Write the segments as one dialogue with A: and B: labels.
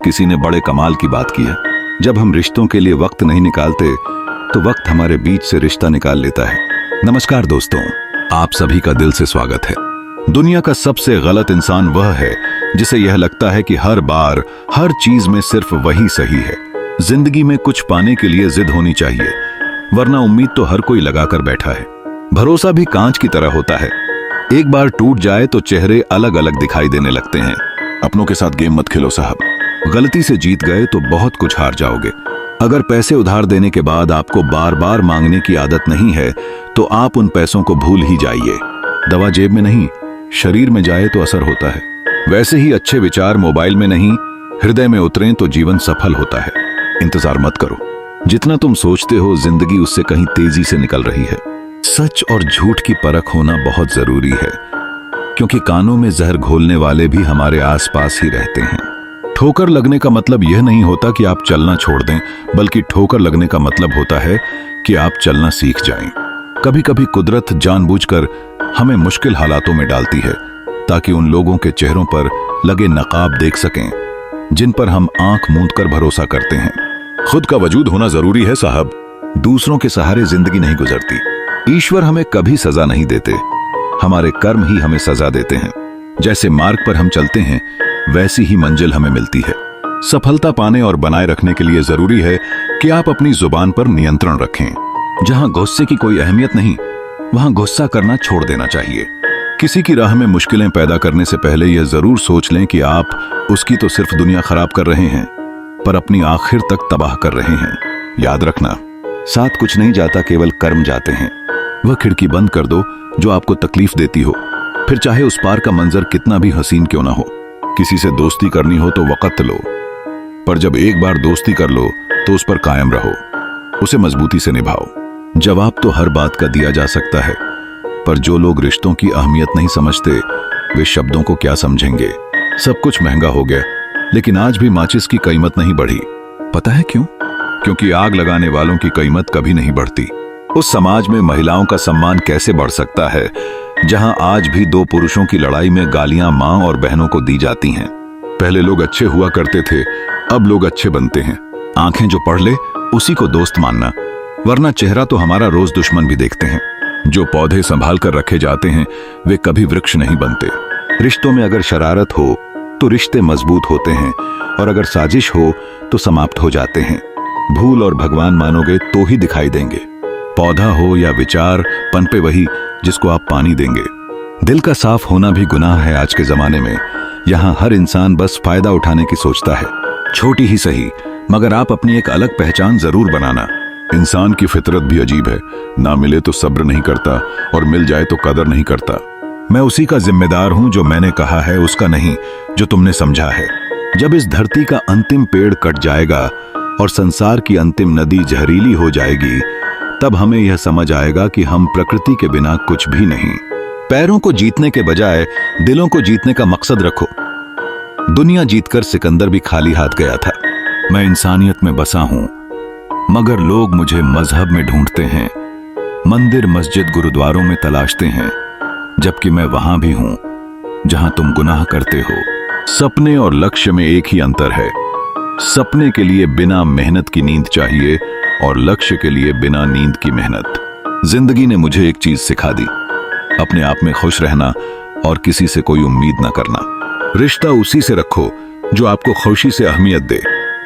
A: किसी ने बड़े कमाल की बात की है। जब हम रिश्तों के लिए वक्त नहीं निकालते तो वक्त हमारे बीच से रिश्ता निकाल लेता है। नमस्कार दोस्तों, आप सभी का दिल से स्वागत है। दुनिया का सबसे गलत इंसान वह है जिसे यह लगता है कि हर बार हर चीज में सिर्फ वही सही है। जिंदगी में कुछ पाने के लिए जिद होनी चाहिए, वरना उम्मीद तो हर कोई लगाकर बैठा है। भरोसा भी कांच की तरह होता है, एक बार टूट जाए तो चेहरे अलग अलग दिखाई देने लगते हैं। अपनों के साथ गेम मत खेलो साहब, गलती से जीत गए तो बहुत कुछ हार जाओगे। अगर पैसे उधार देने के बाद आपको बार बार मांगने की आदत नहीं है तो आप उन पैसों को भूल ही जाइए। दवा जेब में नहीं, शरीर में जाए तो असर होता है। वैसे ही अच्छे विचार मोबाइल में नहीं, हृदय में उतरें तो जीवन सफल होता है। इंतजार मत करो, जितना तुम सोचते हो जिंदगी उससे कहीं तेजी से निकल रही है। सच और झूठ की परख होना बहुत जरूरी है, क्योंकि कानों में जहर घोलने वाले भी हमारे आसपास ही रहते हैं। ठोकर लगने का मतलब यह नहीं होता कि आप चलना छोड़ दें, बल्कि ठोकर लगने का मतलब होता है कि आप चलना सीख जाएं। कभी कभी कुदरत जानबूझकर हमें मुश्किल हालातों में डालती है ताकि उन लोगों के चेहरों पर लगे नकाब देख सकें जिन पर हम आंख मूंद कर भरोसा करते हैं। खुद का वजूद होना जरूरी है साहब, दूसरों के सहारे जिंदगी नहीं गुजरती। ईश्वर हमें कभी सजा नहीं देते, हमारे कर्म ही हमें सजा देते हैं। जैसे मार्ग पर हम चलते हैं वैसी ही मंजिल हमें मिलती है। सफलता पाने और बनाए रखने के लिए जरूरी है कि आप अपनी जुबान पर नियंत्रण रखें। जहां गुस्से की कोई अहमियत नहीं, वहां गुस्सा करना छोड़ देना चाहिए। किसी की राह में मुश्किलें पैदा करने से पहले यह जरूर सोच लें कि आप उसकी तो सिर्फ दुनिया खराब कर रहे हैं, पर अपनी आखिर तक तबाह कर रहे हैं। याद रखना, साथ कुछ नहीं जाता, केवल कर्म जाते हैं। वह खिड़की बंद कर दो जो आपको तकलीफ देती हो, फिर चाहे उस पार का मंजर कितना भी हसीन क्यों ना हो। किसी से दोस्ती करनी हो तो वक्त लो, पर जब एक बार दोस्ती कर लो तो उस पर कायम रहो, उसे मजबूती से निभाओ। जवाब तो हर बात का दिया जा सकता है, पर जो लोग रिश्तों की अहमियत नहीं समझते वे शब्दों को क्या समझेंगे। सब कुछ महंगा हो गया, लेकिन आज भी माचिस की कीमत नहीं बढ़ी। पता है क्यों? क्योंकि आग लगाने वालों की कीमत कभी नहीं बढ़ती। उस समाज में महिलाओं का सम्मान कैसे बढ़ सकता है जहां आज भी दो पुरुषों की लड़ाई में गालियां मां और बहनों को दी जाती हैं। पहले लोग अच्छे हुआ करते थे, अब लोग अच्छे बनते हैं। आंखें जो पढ़ ले उसी को दोस्त मानना, वरना चेहरा तो हमारा रोज दुश्मन भी देखते हैं। जो पौधे संभाल कर रखे जाते हैं वे कभी वृक्ष नहीं बनते। रिश्तों में अगर शरारत हो तो रिश्ते मजबूत होते हैं, और अगर साजिश हो तो समाप्त हो जाते हैं। भूल और भगवान मानोगे तो ही दिखाई देंगे। पौधा हो या विचार, पनपे वही जिसको आप पानी देंगे। दिल का साफ होना भी गुनाह है आज के जमाने में। यहाँ हर इंसान बस फायदा उठाने की सोचता है, छोटी ही सही, मगर आप अपनी एक अलग पहचान जरूर बनाना। इंसान की फितरत भी अजीब है, ना मिले तो सब्र नहीं करता और मिल जाए तो कदर नहीं करता। मैं उसी का जिम्मेदार हूं जो मैंने कहा है, उसका नहीं जो तुमने समझा है। जब इस धरती का अंतिम पेड़ कट जाएगा और संसार की अंतिम नदी जहरीली हो जाएगी, तब हमें यह समझ आएगा कि हम प्रकृति के बिना कुछ भी नहीं। पैरों को जीतने के बजाय दिलों को जीतने का मकसद रखो। दुनिया जीतकर सिकंदर भी खाली हाथ गया था। मैं इंसानियत में बसा हूं, मगर लोग मुझे मजहब में ढूंढते हैं, मंदिर मस्जिद गुरुद्वारों में तलाशते हैं, जबकि मैं वहां भी हूं जहां तुम गुनाह करते हो। सपने और लक्ष्य में एक ही अंतर है, सपने के लिए बिना मेहनत की नींद चाहिए और लक्ष्य के लिए बिना नींद की मेहनत। जिंदगी ने मुझे एक चीज सिखा दी, अपने आप में खुश रहना और किसी से कोई उम्मीद न करना। रिश्ता उसी से रखो जो आपको खुशी से अहमियत दे।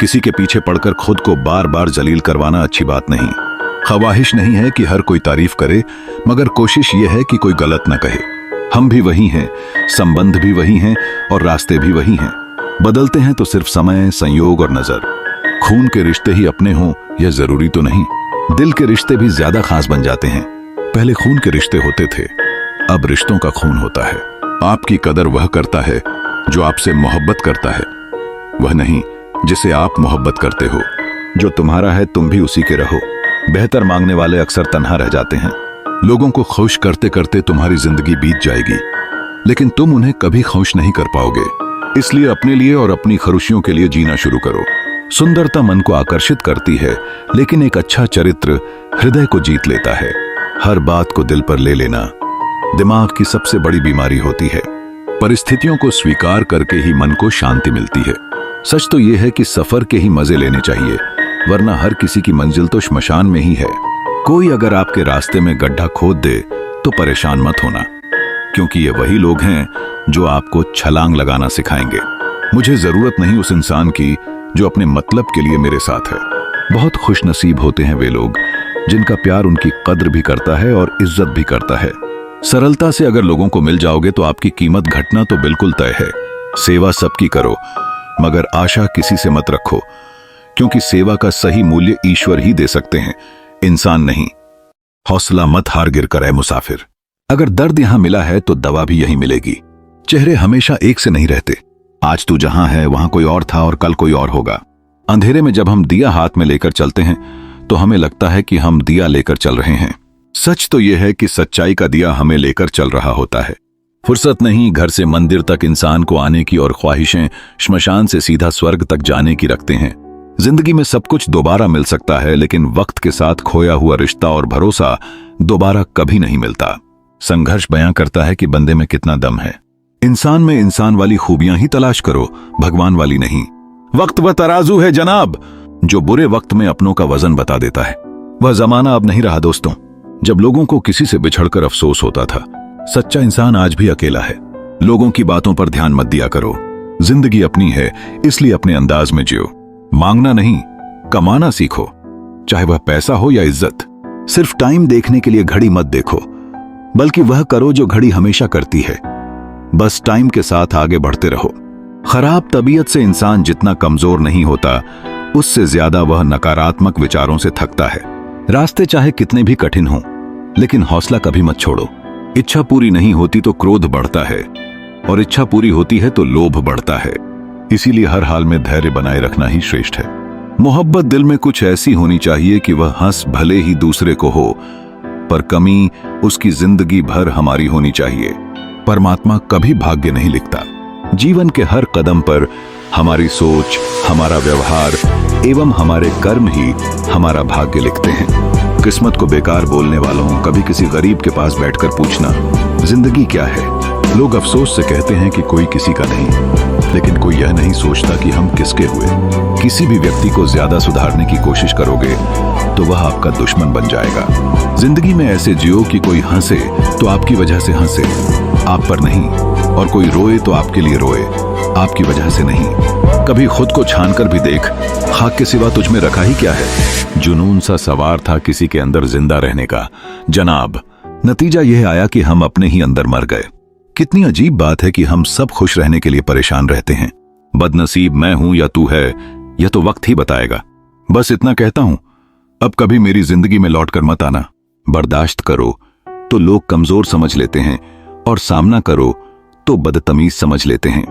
A: किसी के पीछे पड़कर खुद को बार बार जलील करवाना अच्छी बात नहीं। ख्वाहिश नहीं है कि हर कोई तारीफ करे, मगर कोशिश यह है कि कोई गलत न कहे। हम भी वही हैं, संबंध भी वही हैं और रास्ते भी वही हैं। बदलते हैं तो सिर्फ समय, संयोग और नजर। खून के रिश्ते ही अपने हों यह जरूरी तो नहीं। दिल के रिश्ते भी ज्यादा खास बन जाते हैं। पहले खून के रिश्ते होते थे, अब रिश्तों का खून होता है। आपकी कदर वह करता है जो आपसे मोहब्बत करता है, वह नहीं जिसे आप मोहब्बत करते हो। जो तुम्हारा है तुम भी उसी के रहो। बेहतर मांगने वाले अक्सर तन्हा रह जाते हैं। लोगों को खुश करते करते तुम्हारी जिंदगी बीत जाएगी, लेकिन तुम उन्हें कभी खुश नहीं कर पाओगे। इसलिए अपने लिए और अपनी खुशियों के लिए जीना शुरू करो। सुंदरता मन को आकर्षित करती है, लेकिन एक अच्छा चरित्र हृदय को जीत लेता है। हर बात को दिल पर ले लेना दिमाग की सबसे बड़ी बीमारी होती है। परिस्थितियों को स्वीकार करके ही मन को शांति मिलती है। सच तो यह है कि सफर के ही मजे लेने चाहिए, वरना हर किसी की मंजिल तो श्मशान में ही है। कोई अगर आपके रास्ते में गड्ढा खोद दे तो परेशान मत होना, क्योंकि ये वही लोग हैं जो आपको छलांग लगाना सिखाएंगे। मुझे जरूरत नहीं उस इंसान की जो अपने मतलब के लिए मेरे साथ है। बहुत खुशनसीब होते हैं वे लोग जिनका प्यार उनकी कद्र भी करता है और इज्जत भी करता है। सरलता से अगर लोगों को मिल जाओगे तो आपकी कीमत घटना तो बिल्कुल तय है। सेवा सबकी करो, मगर आशा किसी से मत रखो, क्योंकि सेवा का सही मूल्य ईश्वर ही दे सकते हैं, इंसान नहीं। हौसला मत हार गिर कर ऐ मुसाफिर। अगर दर्द यहां मिला है तो दवा भी यहीं मिलेगी। चेहरे हमेशा एक से नहीं रहते। आज तू जहां है वहां कोई और था और कल कोई और होगा। अंधेरे में जब हम दिया हाथ में लेकर चलते हैं तो हमें लगता है कि हम दिया लेकर चल रहे हैं। सच तो यह है कि सच्चाई का दिया हमें लेकर चल रहा होता है। फुर्सत नहीं घर से मंदिर तक इंसान को आने की, और ख्वाहिशें श्मशान से सीधा स्वर्ग तक जाने की रखते हैं। जिंदगी में सब कुछ दोबारा मिल सकता है, लेकिन वक्त के साथ खोया हुआ रिश्ता और भरोसा दोबारा कभी नहीं मिलता। संघर्ष बयां करता है कि बंदे में कितना दम है। इंसान में इंसान वाली खूबियां ही तलाश करो, भगवान वाली नहीं। वक्त वह तराजू है जनाब जो बुरे वक्त में अपनों का वजन बता देता है। वह जमाना अब नहीं रहा दोस्तों, जब लोगों को किसी से बिछड़कर अफसोस होता था। सच्चा इंसान आज भी अकेला है। लोगों की बातों पर ध्यान मत दिया करो। जिंदगी अपनी है, इसलिए अपने अंदाज में जियो। मांगना नहीं, कमाना सीखो, चाहे वह पैसा हो या इज्जत। सिर्फ टाइम देखने के लिए घड़ी मत देखो, बल्कि वह करो जो घड़ी हमेशा करती है। बस टाइम के साथ आगे बढ़ते रहो। खराब तबीयत से इंसान जितना कमजोर नहीं होता, उससे ज्यादा वह नकारात्मक विचारों से थकता है। रास्ते चाहे कितने भी कठिन हों, लेकिन हौसला कभी मत छोड़ो। इच्छा पूरी नहीं होती तो क्रोध बढ़ता है, और इच्छा पूरी होती है तो लोभ बढ़ता है। इसीलिए हर हाल में धैर्य बनाए रखना ही श्रेष्ठ है। मोहब्बत दिल में कुछ ऐसी होनी चाहिए कि वह हंस भले ही दूसरे को हो, पर कमी उसकी जिंदगी भर हमारी होनी चाहिए। परमात्मा कभी भाग्य नहीं लिखता। जीवन के हर कदम पर हमारी सोच, हमारा व्यवहार एवं हमारे कर्म ही हमारा भाग्य लिखते हैं। किस्मत को बेकार बोलने वालों, कभी किसी गरीब के पास बैठकर पूछना जिंदगी क्या है। लोग अफसोस से कहते हैं कि कोई किसी का नहीं, लेकिन कोई यह नहीं सोचता कि हम किसके हुए। किसी भी व्यक्ति को ज्यादा सुधारने की कोशिश करोगे तो वह आपका दुश्मन बन जाएगा। जिंदगी में ऐसे जियो कि कोई हंसे तो आपकी वजह से हंसे, आप पर नहीं, और कोई रोए तो आपके लिए रोए, आपकी वजह से नहीं। कभी खुद को छान कर भी देख, खाक के सिवा तुझ में रखा ही क्या है। जुनून सा सवार था किसी के अंदर जिंदा रहने का जनाब, नतीजा यह आया कि हम अपने ही अंदर मर गए। कितनी अजीब बात है कि हम सब खुश रहने के लिए परेशान रहते हैं। बदनसीब मैं हूं या तू है, यह तो वक्त ही बताएगा। बस इतना कहता हूं, अब कभी मेरी जिंदगी में लौट कर मत आना। बर्दाश्त करो तो लोग कमजोर समझ लेते हैं, और सामना करो तो बदतमीज समझ लेते हैं।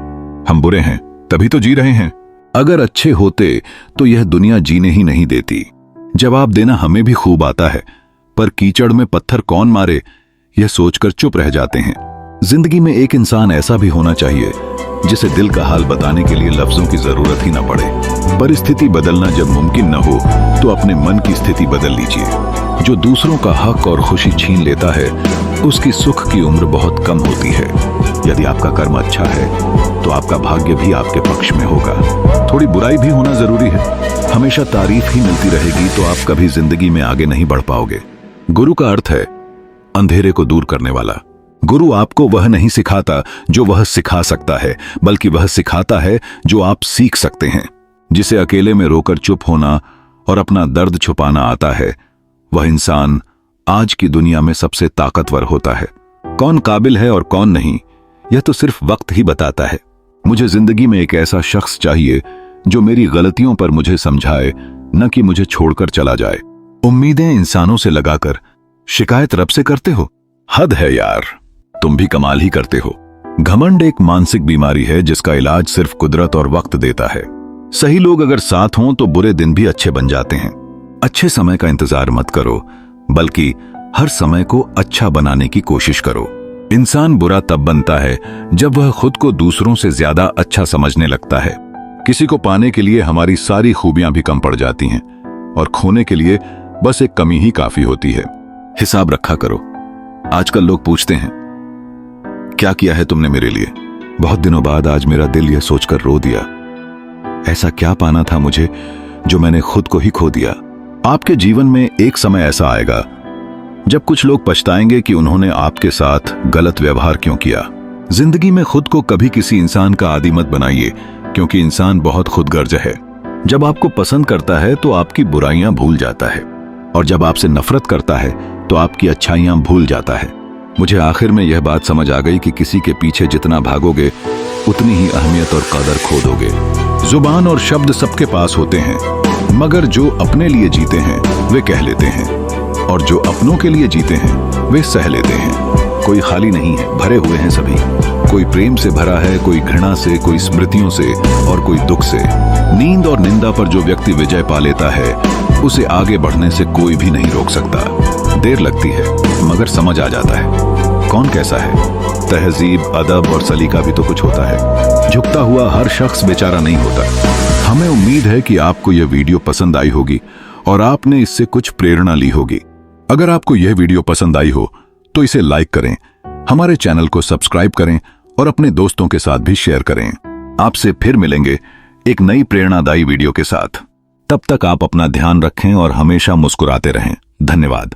A: हम बुरे हैं तभी तो जी रहे हैं। अगर अच्छे होते तो यह दुनिया जीने ही नहीं देती। जवाब देना हमें भी खूब आता है, पर कीचड़ में पत्थर कौन मारे यह सोचकर चुप रह जाते हैं। जिंदगी में एक इंसान ऐसा भी होना चाहिए जिसे दिल का हाल बताने के लिए लफ्जों की जरूरत ही न पड़े। परिस्थिति बदलना जब मुमकिन न हो तो अपने मन की स्थिति बदल लीजिए। जो दूसरों का हक और खुशी छीन लेता है, उसकी सुख की उम्र बहुत कम होती है। यदि आपका कर्म अच्छा है तो आपका भाग्य भी आपके पक्ष में होगा। थोड़ी बुराई भी होना जरूरी है। हमेशा तारीफ ही मिलती रहेगी तो आप कभी जिंदगी में आगे नहीं बढ़ पाओगे। गुरु का अर्थ है अंधेरे को दूर करने वाला। गुरु आपको वह नहीं सिखाता जो वह सिखा सकता है, बल्कि वह सिखाता है जो आप सीख सकते हैं। जिसे अकेले में रोकर चुप होना और अपना दर्द छुपाना आता है, वह इंसान आज की दुनिया में सबसे ताकतवर होता है। कौन काबिल है और कौन नहीं, यह तो सिर्फ वक्त ही बताता है। मुझे जिंदगी में एक ऐसा शख्स चाहिए जो मेरी गलतियों पर मुझे समझाए, न कि मुझे छोड़कर चला जाए। उम्मीदें इंसानों से लगाकर शिकायत रब से करते हो, हद है यार। तुम भी कमाल ही करते हो। घमंड एक मानसिक बीमारी है जिसका इलाज सिर्फ कुदरत और वक्त देता है। सही लोग अगर साथ हों तो बुरे दिन भी अच्छे बन जाते हैं। अच्छे समय का इंतजार मत करो, बल्कि हर समय को अच्छा बनाने की कोशिश करो। इंसान बुरा तब बनता है जब वह खुद को दूसरों से ज्यादा अच्छा समझने लगता है। किसी को पाने के लिए हमारी सारी खूबियां भी कम पड़ जाती हैं, और खोने के लिए बस एक कमी ही काफी होती है। हिसाब रखा करो। आजकल लोग पूछते हैं क्या किया है तुमने मेरे लिए। बहुत दिनों बाद आज मेरा दिल यह सोचकर रो दिया, ऐसा क्या पाना था मुझे जो मैंने खुद को ही खो दिया। आपके जीवन में एक समय ऐसा आएगा जब कुछ लोग पछताएंगे कि उन्होंने आपके साथ गलत व्यवहार क्यों किया। जिंदगी में खुद को कभी किसी इंसान का आदी मत बनाइए, क्योंकि इंसान बहुत खुदगर्ज है। जब आपको पसंद करता है तो आपकी बुराइयां भूल जाता है, और जब आपसे नफरत करता है तो आपकी अच्छाइयां भूल जाता है। मुझे आखिर में यह बात समझ आ गई कि किसी के पीछे जितना भागोगे उतनी ही अहमियत और कदर खो दोगे। जुबान और शब्द सबके पास होते हैं, मगर जो अपने लिए जीते हैं वे कह लेते हैं, और जो अपनों के लिए जीते हैं वे सह लेते हैं। कोई खाली नहीं है, भरे हुए हैं सभी। कोई प्रेम से भरा है, कोई घृणा से, कोई स्मृतियों से और कोई दुख से। नींद और निंदा पर जो व्यक्ति विजय पा लेता है उसे आगे बढ़ने से कोई भी नहीं रोक सकता। देर लगती है मगर समझ आ जाता है कौन कैसा है। तहजीब, अदब और सलीका भी तो कुछ होता है। झुकता हुआ हर शख्स बेचारा नहीं होता। हमें उम्मीद है कि आपको यह वीडियो पसंद आई होगी और आपने इससे कुछ प्रेरणा ली होगी। अगर आपको यह वीडियो पसंद आई हो तो इसे लाइक करें, हमारे चैनल को सब्सक्राइब करें और अपने दोस्तों के साथ भी शेयर करें। आपसे फिर मिलेंगे एक नई प्रेरणादायी वीडियो के साथ। तब तक आप अपना ध्यान रखें और हमेशा मुस्कुराते रहें। धन्यवाद।